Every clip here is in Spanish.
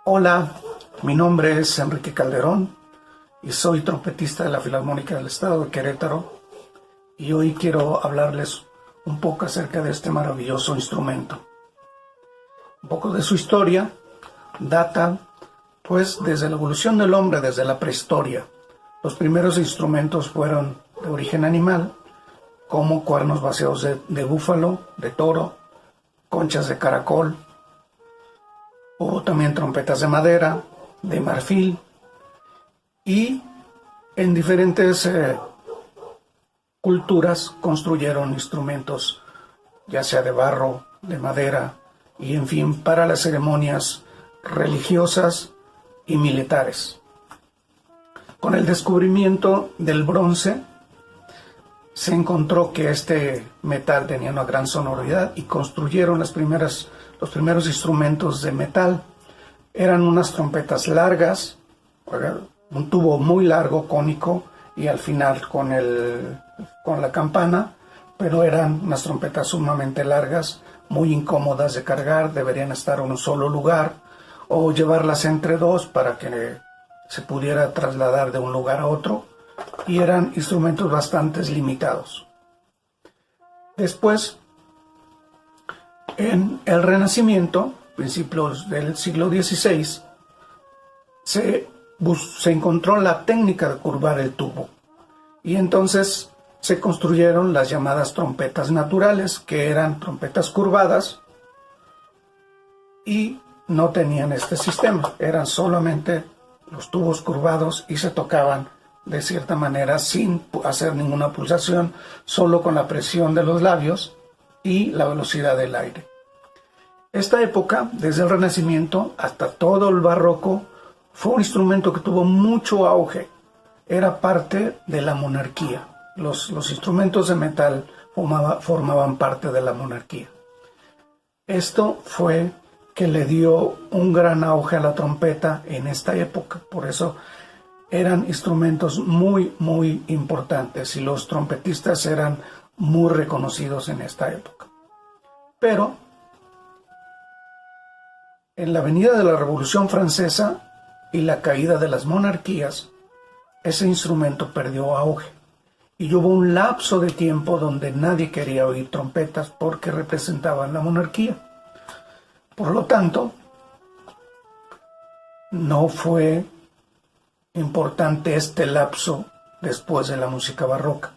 Hola, mi nombre es Enrique Calderón y soy trompetista de la Filarmónica del Estado de Querétaro, y hoy quiero hablarles un poco acerca de este maravilloso instrumento. Un poco de su historia data pues desde la evolución del hombre, desde la prehistoria. Los primeros instrumentos fueron de origen animal, como cuernos vaciados de búfalo, de toro, conchas de caracol, hubo también trompetas de madera, de marfil, y en diferentes culturas construyeron instrumentos, ya sea de barro, de madera, y en fin, para las ceremonias religiosas y militares. Con el descubrimiento del bronce, se encontró que este metal tenía una gran sonoridad y construyeron los primeros instrumentos de metal. Eran unas trompetas largas, un tubo muy largo, cónico, y al final con la campana, pero eran unas trompetas sumamente largas, muy incómodas de cargar, deberían estar en un solo lugar, o llevarlas entre dos para que se pudiera trasladar de un lugar a otro, y eran instrumentos bastante limitados. Después, en el Renacimiento, principios del siglo XVI, se encontró la técnica de curvar el tubo, y entonces se construyeron las llamadas trompetas naturales, que eran trompetas curvadas y no tenían este sistema, eran solamente los tubos curvados y se tocaban de cierta manera sin hacer ninguna pulsación, solo con la presión de los labios y la velocidad del aire. Esta época, desde el Renacimiento hasta todo el Barroco, fue un instrumento que tuvo mucho auge. Era parte de la monarquía. Los instrumentos de metal formaban parte de la monarquía. Esto fue que le dio un gran auge a la trompeta en esta época. Por eso eran instrumentos muy, muy importantes y los trompetistas eran muy reconocidos en esta época. Pero en la venida de la Revolución Francesa y la caída de las monarquías, ese instrumento perdió auge y hubo un lapso de tiempo donde nadie quería oír trompetas porque representaban la monarquía. Por lo tanto, no fue importante este lapso después de la música barroca.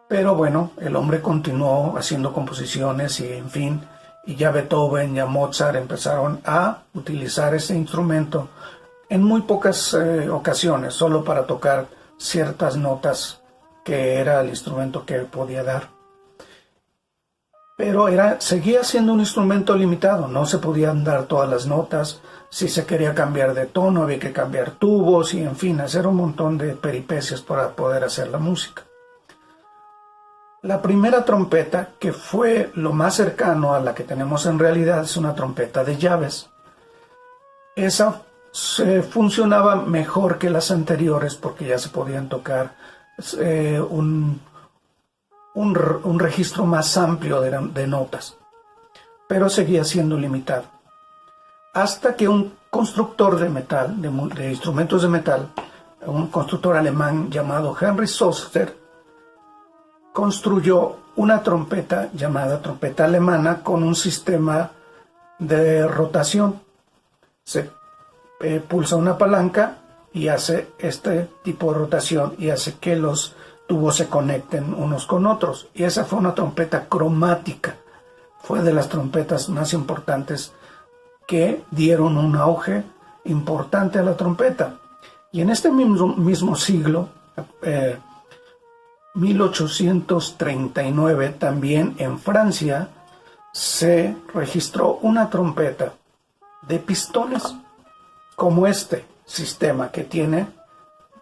Pero bueno, el hombre continuó haciendo composiciones y en fin, y ya Beethoven, ya Mozart empezaron a utilizar este instrumento en muy pocas ocasiones, solo para tocar ciertas notas que era el instrumento que podía dar. Pero seguía siendo un instrumento limitado, no se podían dar todas las notas. Si se quería cambiar de tono, había que cambiar tubos y en fin, hacer un montón de peripecias para poder hacer la música. La primera trompeta, que fue lo más cercano a la que tenemos en realidad, es una trompeta de llaves. Esa funcionaba mejor que las anteriores porque ya se podían tocar un registro más amplio de notas, pero seguía siendo limitado. Hasta que un constructor de metal, de instrumentos de metal, un constructor alemán llamado Henry Soster, construyó una trompeta llamada trompeta alemana con un sistema de rotación. Se pulsa una palanca y hace este tipo de rotación y hace que los tubos se conecten unos con otros. Y esa fue una trompeta cromática. Fue de las trompetas más importantes que dieron un auge importante a la trompeta. Y en este mismo siglo, 1839, también en Francia se registró una trompeta de pistones, como este sistema que tiene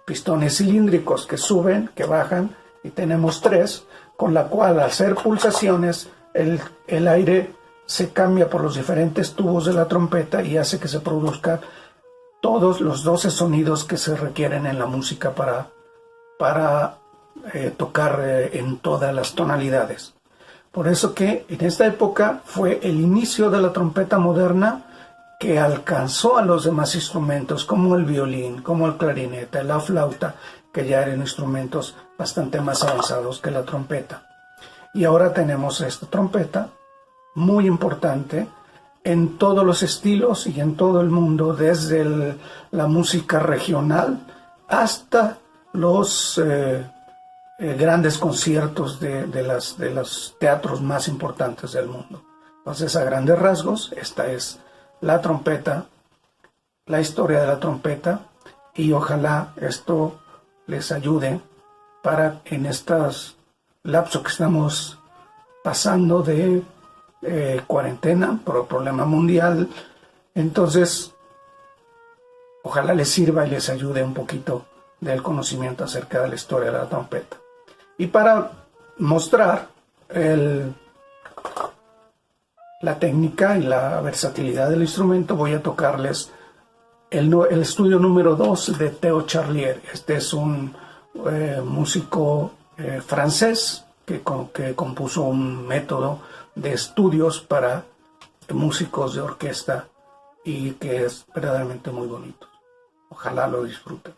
pistones cilíndricos que suben, que bajan, y tenemos tres, con la cual al hacer pulsaciones el aire se cambia por los diferentes tubos de la trompeta y hace que se produzca todos los 12 sonidos que se requieren en la música para tocar en todas las tonalidades. Por eso que en esta época fue el inicio de la trompeta moderna que alcanzó a los demás instrumentos como el violín, como el clarinete, la flauta, que ya eran instrumentos bastante más avanzados que la trompeta. Y ahora tenemos esta trompeta muy importante en todos los estilos y en todo el mundo, desde la música regional hasta los grandes conciertos de los teatros más importantes del mundo. Entonces, a grandes rasgos, esta es la trompeta, la historia de la trompeta, y ojalá esto les ayude para en estos lapsos que estamos pasando de cuarentena por el problema mundial. Entonces, ojalá les sirva y les ayude un poquito del conocimiento acerca de la historia de la trompeta. Y para mostrar la técnica y la versatilidad del instrumento, voy a tocarles el estudio número 2 de Theo Charlier. Este es un músico francés que compuso un método de estudios para músicos de orquesta y que es verdaderamente muy bonito. Ojalá lo disfruten.